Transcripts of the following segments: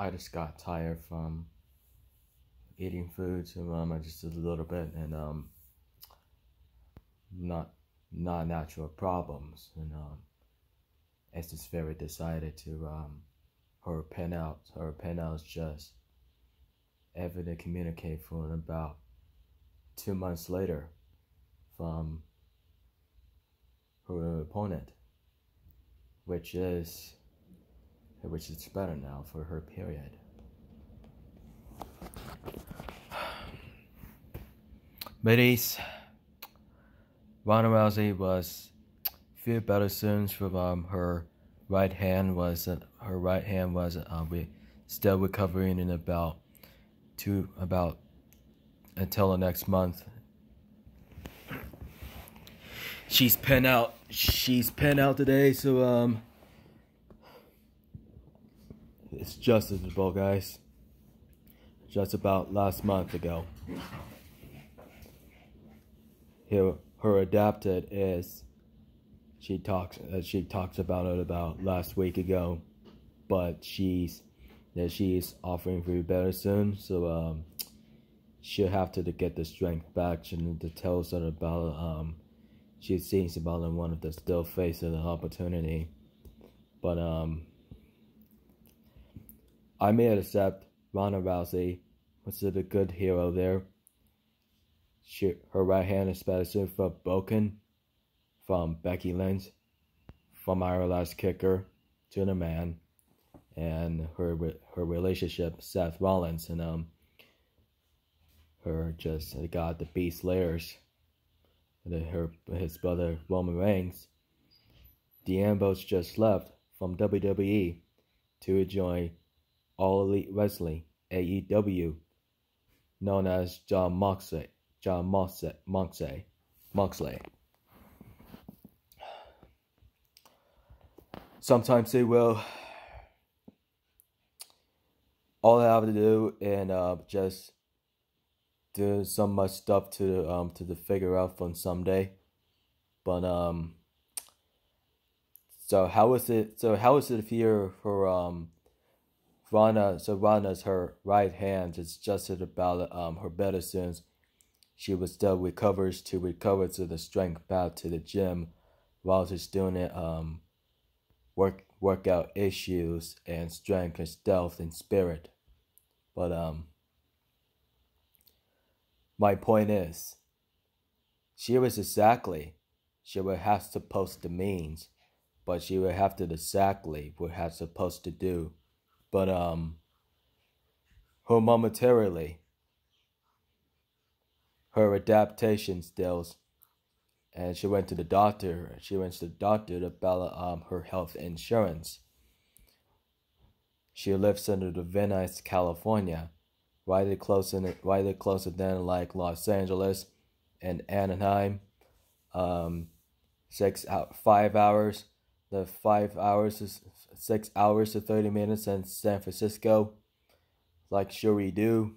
I just got tired from eating food, so I just did a little bit, and not natural problems, and it's just very decided to her pen out. Her pen out is just able to communicate for about 2 months later from her opponent, which is better now for her period. Ladies, Ronda Rousey was feel better soon. From her right hand was still recovering in about until the next month. She's pinned out today, so it's justifiable, guys. Just about last month ago. Her adapted is she talks about it about last week ago, but she's offering for you better soon, so she'll have to get the strength back and to tell us about she seems about one of the still facing an opportunity, but I may accept Ronda Rousey was a good hero there. Her right hand is better for broken from Becky Lynch, from our last kicker to the man, and her relationship Seth Rollins, and her just got the beast layers. His brother Roman Reigns. The Ambrose just left from WWE to join All Elite Wrestling (AEW), known as Jon Moxley. Sometimes they will. All I have to do and just do so much stuff to figure out from someday. But so how is it if you're for Ronda's her right hand is just about her better since she was still recover to the strength back to the gym while she's doing it workout issues and strength and stealth and spirit. But my point is she would have to post the means, but she would have to exactly what has supposed to do. But her momentarily her adaptation skills, and she went to the doctor. About her health insurance. She lives under the Venice, California, right closer than like Los Angeles and Anaheim. 5 hours. The 5 hours is 6 hours to 30 minutes in San Francisco, like sure we do.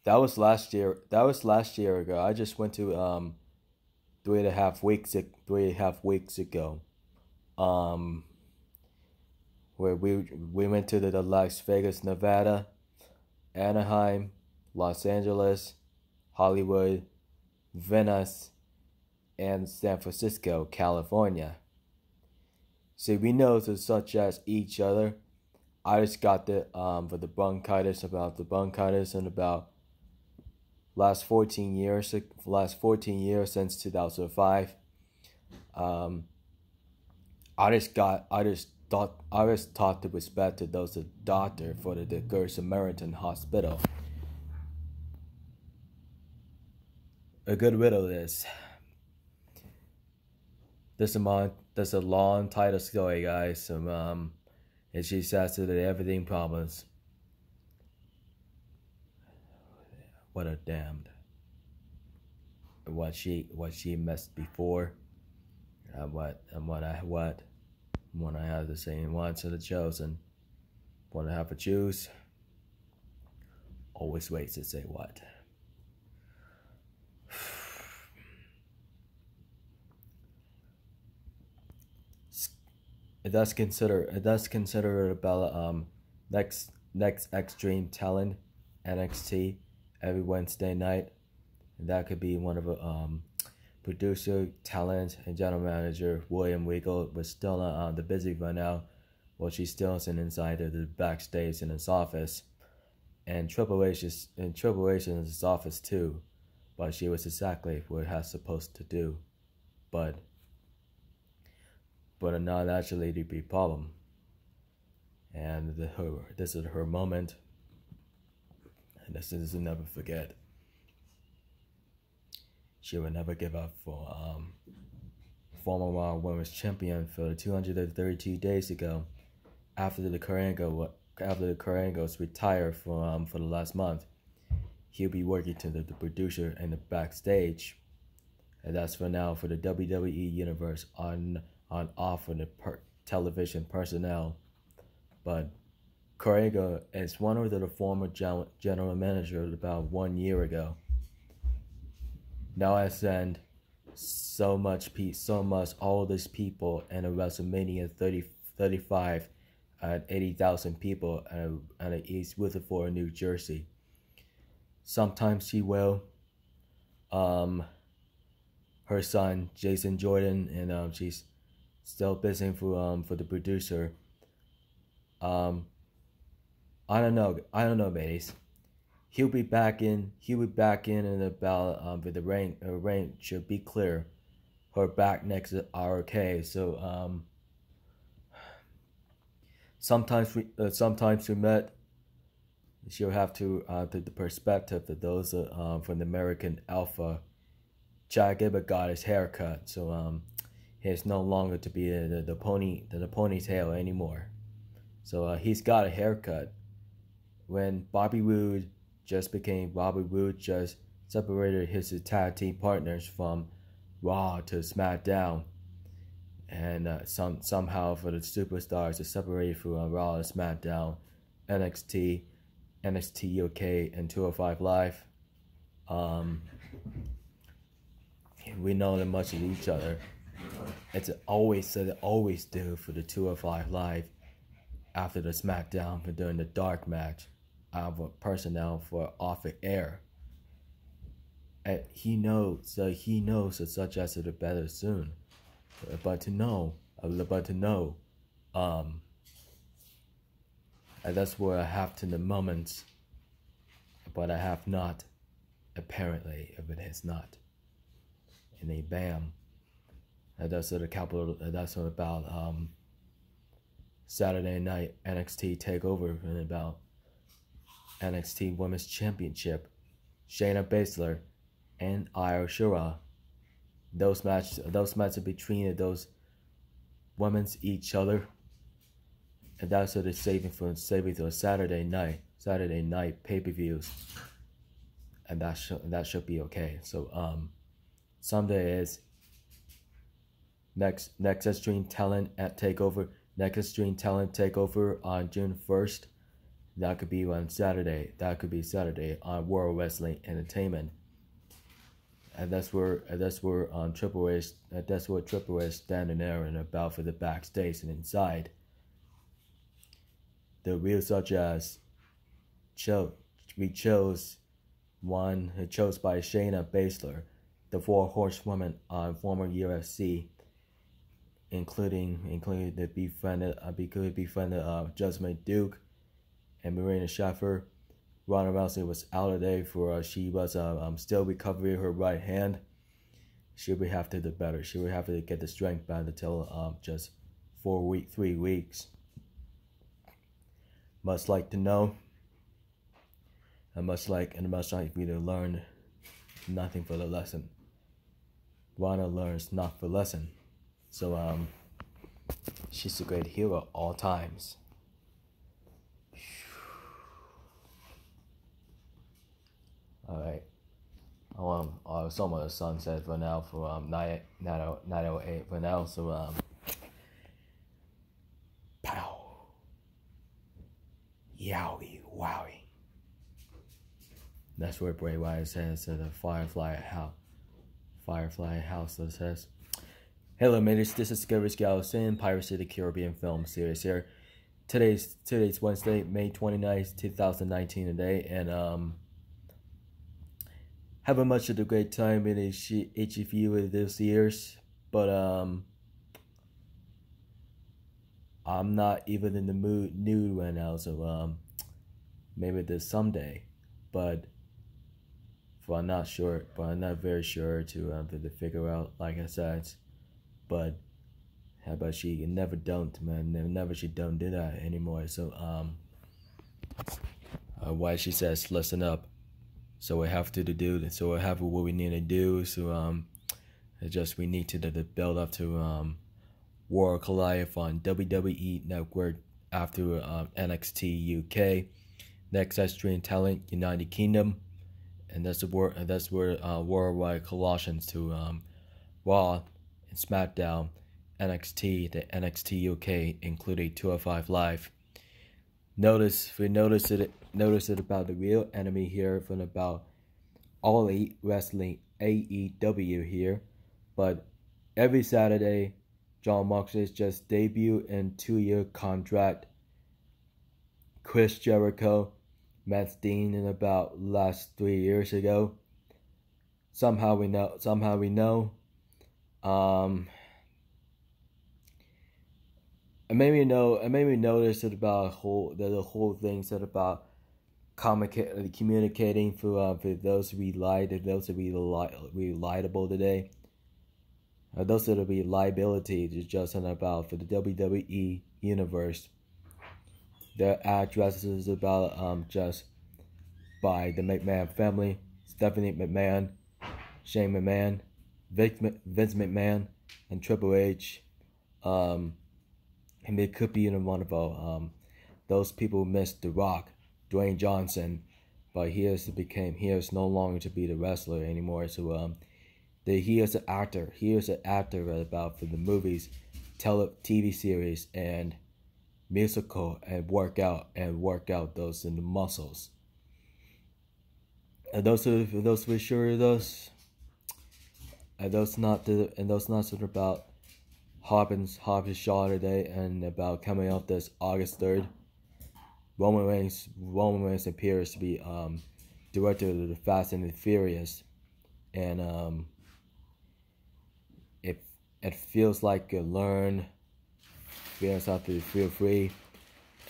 That was last year ago. I just went to 3.5 weeks ago. Where we went to the Las Vegas, Nevada, Anaheim, Los Angeles, Hollywood, Venice, and San Francisco, California. See, we know such as each other. I just got for the bronchitis and about last 14 years since 2005. I just taught to respect to those doctor for the Good Samaritan Hospital. A good riddle is. This is a long title story, guys. And she says that everything problems. What a damned. What she messed before. What I have to say once to the chosen. What I have to choose. Always waits to say what. it does consider about next Extreme Talent NXT every Wednesday night. And that could be one of producer, talent, and general manager William Regal was still on the busy right now. Well, she's still sitting inside the backstage in his office, and Triple H is in his office too, but she was exactly what has supposed to do, but not actually the big problem. And this is her moment, and this is to never forget. She will never give up for former Raw Women's Champion for 232 days ago, after the Kurt Angle's retired for the last month. He'll be working to the producer and the backstage, and that's for now for the WWE Universe on off for the television personnel. But Kurt Angle is one of the former general manager about 1 year ago. Now I send so much all these people in a WrestleMania 35 at 80,000 people at East Rutherford, New Jersey. Sometimes she will. Her son Jason Jordan, and she's still busy for the producer. I don't know, ladies. He'll be back in about with the rain should be clear. Her back next are okay. So sometimes we met. She'll have to the perspective of those from the American Alpha. Chad Gable got his haircut, so he's no longer to be the ponytail anymore. So he's got a haircut. When Bobby Roode just separated his tag team partners from Raw to SmackDown, and somehow for the superstars to separate from Raw and SmackDown, NXT UK, and 205 Live. We know that much of each other. It's always do for the 205 Live after the SmackDown for during the dark match. Our personnel for off the air. And he knows that such as the better soon. But to know, and that's where I have to the moments, but I have not, apparently, if it is not. And a bam. And that's the capital. That's about Saturday night NXT takeover, and about NXT Women's Championship, Shayna Baszler and Io Shirai. Those matches between those women's each other, and that's what they're saving for Saturday night pay-per-views, and that should be okay. So Sunday is next Extreme Talent takeover. Next Extreme Talent takeover on June 1st. That could be on Saturday. That could be Saturday on World Wrestling Entertainment, and that's where Triple H. That's what Triple H standing there and about for the backstage and inside. The real such as we chose by Shayna Baszler, the Four Horsewomen on former UFC, including the befriended Judgment Duke and Marina Shaffer. Ronda Rousey was out today for she was still recovering her right hand. She would have to do better. She would have to get the strength back until just 3 weeks. Much like to know, and much like we to learn nothing for the lesson. Ronda learns not for lesson. So she's a great hero all times. Alright. It's almost sunset for now for 9:08 for now, so pow. Yowie wowie. That's where Bray Wyatt says to the Firefly House that says, Hello, mates. This is Gary Scallison, Pirates of the Caribbean film series here. Today's Wednesday, May 29th, 2019 today, and having much of a great time in HFU this years, but I'm not even in the mood right now, so maybe this someday, but I'm not sure, but I'm not very sure to figure out, like I said. But how about she never don't, man, never she don't do that anymore. So why she says listen up, so we have to do, so we have what we need to do. So just we need to build up to War Collide on WWE Network after NXT UK, next Extreme Talent United Kingdom, and that's where worldwide collisions to Raw and SmackDown, NXT, the NXT UK, including 205 Live. Notice it about the real enemy here from about All Elite Wrestling AEW here, but every Saturday, John Moxley's just debuted in 2-year contract. Chris Jericho, Matt Dean in about last 3 years ago. Somehow we know. It made me notice that about the whole thing said about communicating for those who be liable today. Those that will be liability to just about for the WWE Universe. Their address is about just by the McMahon family, Stephanie McMahon, Shane McMahon, Vince McMahon, and Triple H. And they could be in one of those people missed The Rock, Dwayne Johnson, but he is no longer to be the wrestler anymore. So he is an actor. He is an actor about for the movies, TV series, and musical, and work out those in the muscles. And those for sure those. And those not sort of about Hobbs Shaw today, and about coming out this August 3rd. Roman Reigns appears to be director of the Fast and the Furious, and it feels like a learn, feels like to feel free,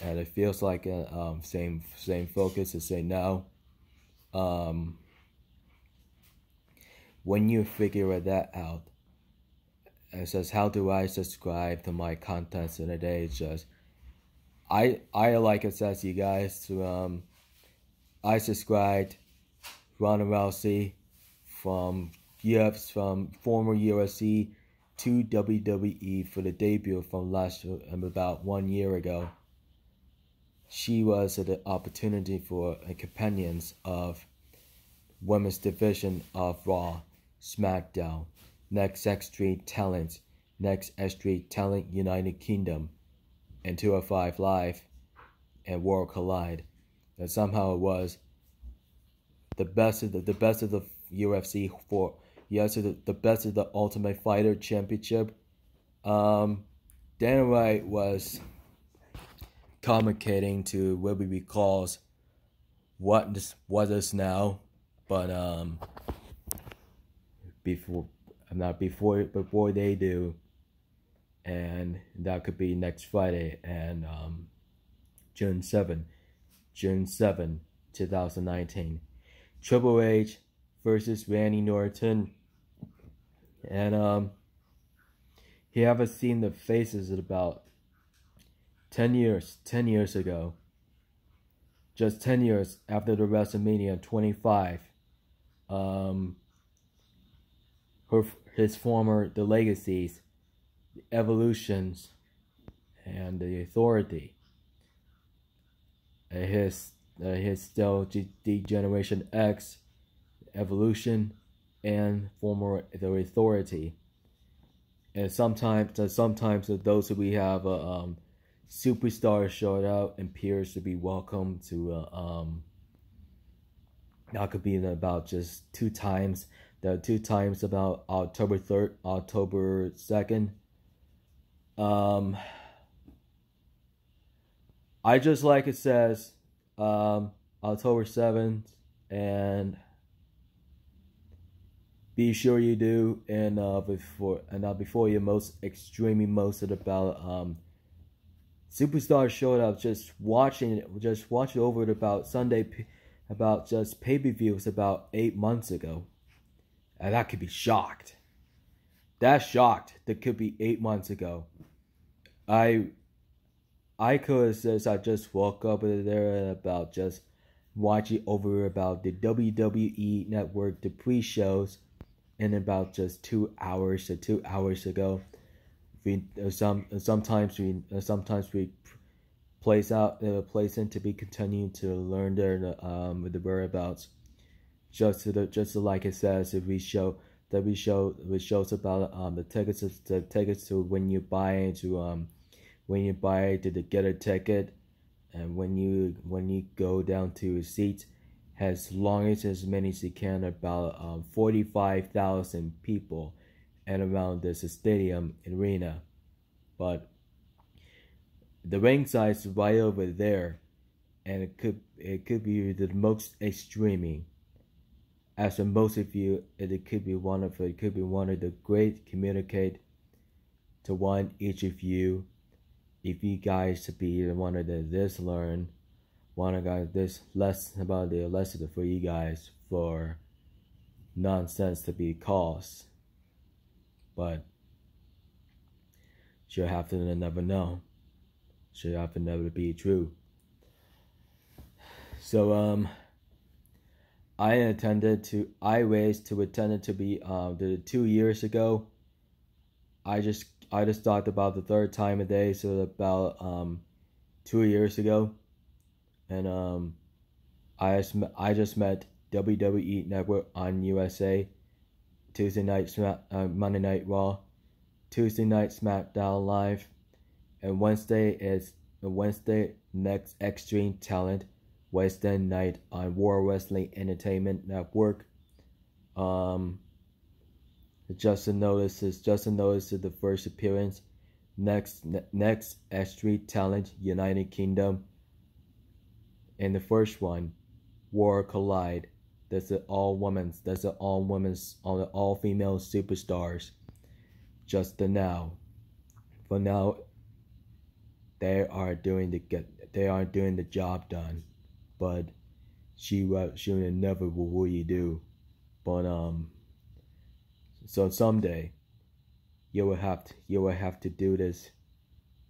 and it feels like a same focus to say no. When you figure that out, it says, how do I subscribe to my content today? It's just I like it says you guys to I subscribed Ronda Rousey from former UFC to WWE for the debut from about 1 year ago. She was the opportunity for companions of women's division of Raw, SmackDown, next Extreme Talent, United Kingdom, and 205 Live, and World Collide. And somehow it was the best of the UFC for the best of the Ultimate Fighter Championship. Dana White was communicating to what we calls what is now, but before they do, and that could be next Friday, and June 7, 2019, Triple H versus Randy Orton, and you haven't seen the faces at about 10 years ago, just 10 years after the WrestleMania 25. The legacies, the evolutions, and the authority. His still Generation X, evolution, and the authority. And sometimes those who we have superstars showed out and appears to be welcome to that could be about just 2 times The 2 times about October 3rd, October 2nd. I just like it says October 7th, and be sure you do, and before you most extremely most about Superstar showed up. Just watching over it about Sunday, about just pay-per-views about 8 months ago, and that could be shocked. That's shocked. That could be 8 months ago. I could have said I just woke up there and about just watching over about the WWE Network, the pre-shows, in about just 2 hours to 2 hours ago. Sometimes we place in to be continuing to learn the whereabouts. Just like it says, if we shows about the tickets to when you buy to get a ticket, and when you go down to a seat, as long as many as you can, about 45,000 people and around this stadium arena. But the ring size is right over there, and it could be the most extreme. As for most of you, it could be one of the great communicate to each of you. If you guys to be one of this learn, one of guys this less about the lesson for you guys for nonsense to be caused, but she'll have to never know. She'll have to never be true. So I attended to be the 2 years ago. I just thought about the third time a day, so about 2 years ago, and I just met WWE Network on USA, Tuesday night Monday Night Raw, Tuesday night SmackDown Live, and Wednesday next Extreme Talent, Wednesday night on War Wrestling Entertainment Network. Just a notice of the first appearance. Next Extreme Talent United Kingdom. And the first one, War Collide. That's an all female superstars. Just for now, they aren't doing the job done, but she never will really do. But so someday you will have to do this,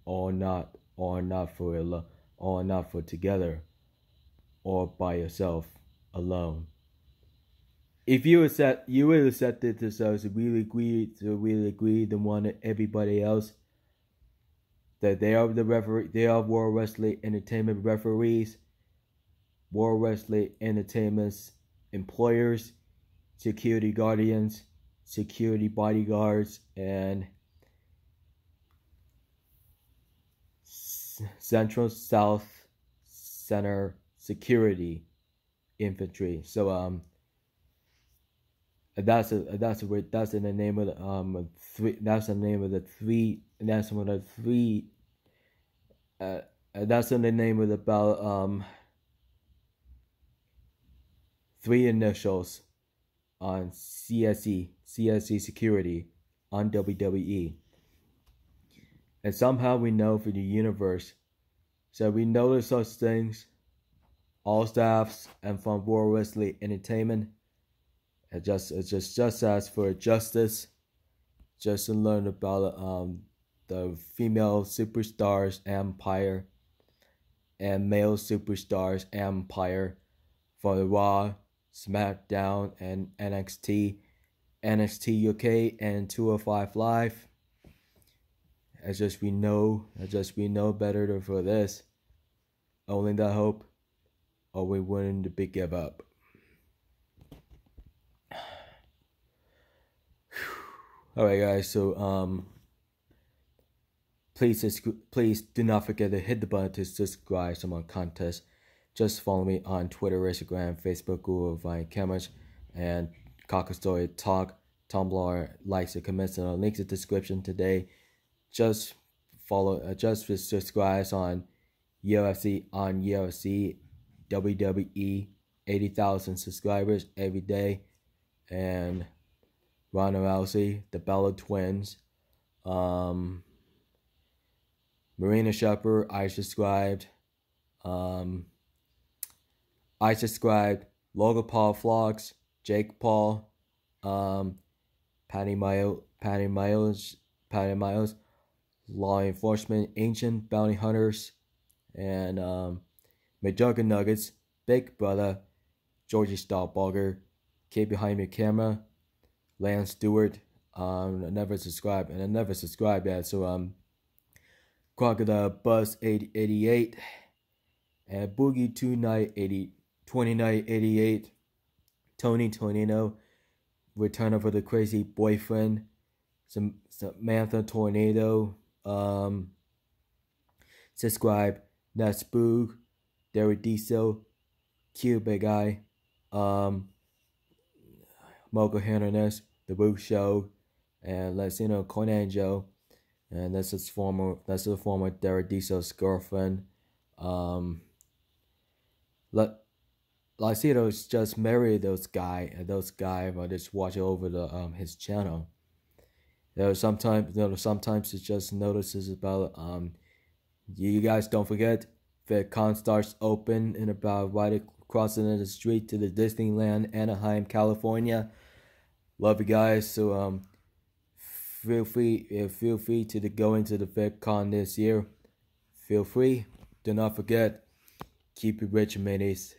or not for together, or by yourself alone. If you will accept it yourselves, really agree to want everybody else that they are the referee, they are World Wrestling Entertainment referees, World Wrestling Entertainment's employers, security guardians, security bodyguards, and Central South Center security infantry. So that's in the name of the three. That's the name of the three. That's one of the three. That's in the name of the about three initials on CSE security on WWE. And somehow we know for the universe, so we notice such things, all staffs and from World Wrestling Entertainment. It's just as for justice, just to learn about the female superstars empire and male superstars empire for the Raw, SmackDown, and NXT UK, and 205 Live. As just we know better for this. Only the hope, or we wouldn't give up. Alright guys, so please do not forget to hit the button to subscribe to my contest. Just follow me on Twitter, Instagram, Facebook, Google, Vine, Cameras, and Cocker Story Talk. Tumblr, likes and comments and links in the description today. Just subscribe on UFC WWE 80,000 subscribers every day, and Ronda Rousey, the Bella Twins, Marina Shepard. I subscribed. Logan Paul vlogs, Jake Paul, Patty Miles, Law Enforcement, Ancient Bounty Hunters, and McJugger Nuggets, Big Brother, Georgie Stahlbarger, Kid Behind the Camera, Lance Stewart. I never subscribed yet. So Crocodile Buzz 88, and Boogie 2988, Tony Tornado, Return of the Crazy Boyfriend, Samantha Tornado, subscribe, Nats Boog, Derek Diesel, Q Big Eye, Mocha Hernandez, The Boog Show, and Latino Cornangio, and this is the former Derek Diesel's girlfriend. Lycido's just married those guy, but just watch over his channel. Sometimes it just notices about you guys don't forget VidCon starts open in about right across the street to the Disneyland, Anaheim, California. Love you guys. So feel free to go into the VidCon this year. Feel free. Do not forget, keep it rich, mateys.